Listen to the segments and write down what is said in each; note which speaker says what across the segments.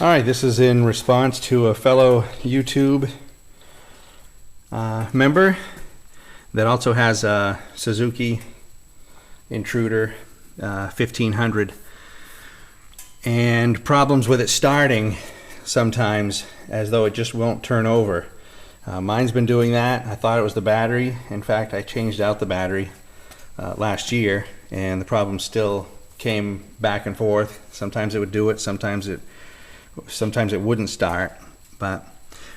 Speaker 1: Alright, this is in response to a fellow YouTube member that also has a Suzuki Intruder 1500 and problems with it starting sometimes as though it just won't turn over. Mine's been doing that. I thought it was the battery. In fact, I changed out the battery last year and the problem still came back and forth. Sometimes it would do it, sometimes it wouldn't start. But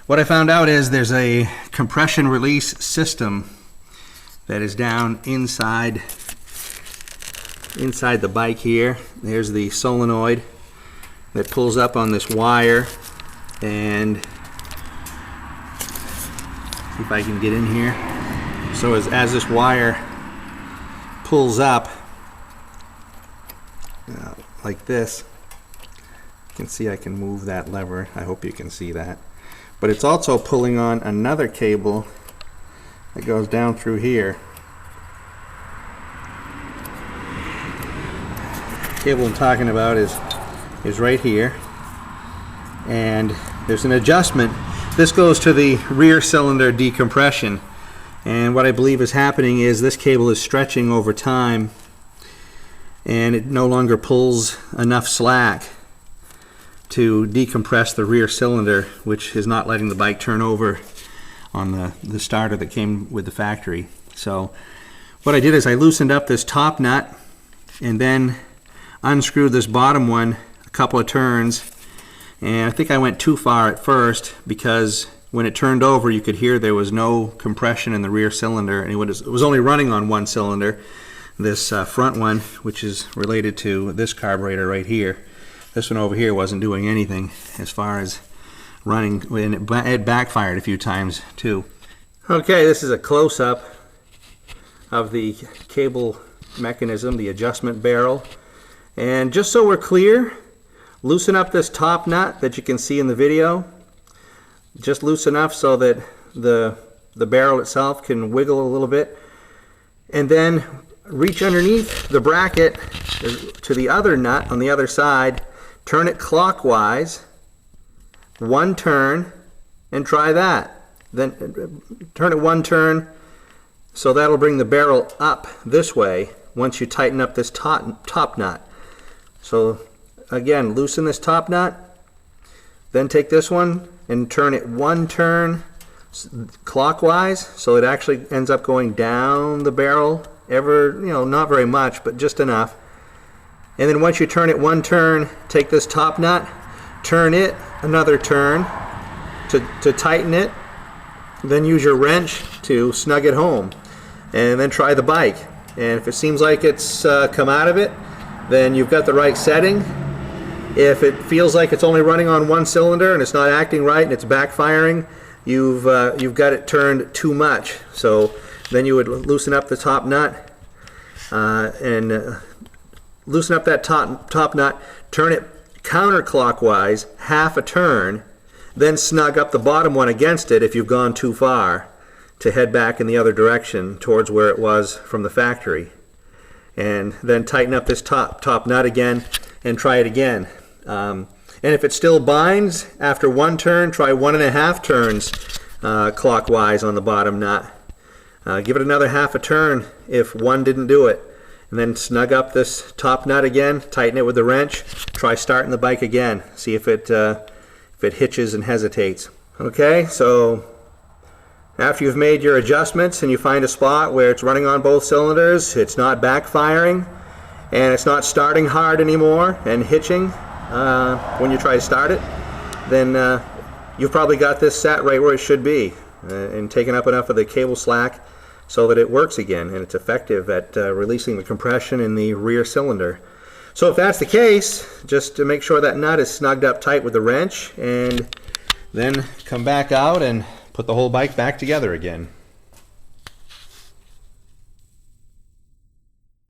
Speaker 1: what I found out is there's a compression release system that is down inside the bike here. There's the solenoid that pulls up on this wire, and see if I can get in here. So as this wire pulls up like this, you can see I can move that lever. I hope you can see that. But it's also pulling on another cable that goes down through here. The cable I'm talking about is right here. And there's an adjustment. This goes to the rear cylinder decompression. And what I believe is happening is this cable is stretching over time and it no longer pulls enough slack to decompress the rear cylinder, which is not letting the bike turn over on the starter that came with the factory. So what I did is I loosened up this top nut and then unscrewed this bottom one a couple of turns, and I think I went too far at first because when it turned over you could hear there was no compression in the rear cylinder, and it was only running on one cylinder, this front one, which is related to this carburetor right here. This one over here wasn't doing anything as far as running, and it backfired a few times too. Okay, this is a close-up of the cable mechanism, the adjustment barrel. And just so we're clear, loosen up this top nut that you can see in the video. Just loose enough so that the barrel itself can wiggle a little bit. And then reach underneath the bracket to the other nut on the other side, turn it clockwise, one turn, and try that. Then turn it one turn, so that'll bring the barrel up this way once you tighten up this top nut. So again, loosen this top nut, then take this one and turn it one turn clockwise, so it actually ends up going down the barrel not very much, but just enough. And then once you turn it one turn, take this top nut, turn it another turn to tighten it, then use your wrench to snug it home, and then try the bike. And if it seems like it's come out of it, then you've got the right setting. If it feels like it's only running on one cylinder and it's not acting right and it's backfiring, you've got it turned too much. So then you would loosen up the top nut and loosen up that top nut, turn it counterclockwise half a turn, then snug up the bottom one against it if you've gone too far to head back in the other direction towards where it was from the factory. And then tighten up this top nut again and try it again. And if it still binds after one turn, try 1.5 turns clockwise on the bottom nut. Give it another half a turn if one didn't do it, and then snug up this top nut again, tighten it with the wrench, try starting the bike again, see if it hitches and hesitates. Okay, so after you've made your adjustments and you find a spot where it's running on both cylinders, it's not backfiring, and it's not starting hard anymore and hitching when you try to start it, then you've probably got this set right where it should be and taken up enough of the cable slack so that it works again and it's effective at releasing the compression in the rear cylinder. So if that's the case, just to make sure that nut is snugged up tight with the wrench, and then come back out and put the whole bike back together again.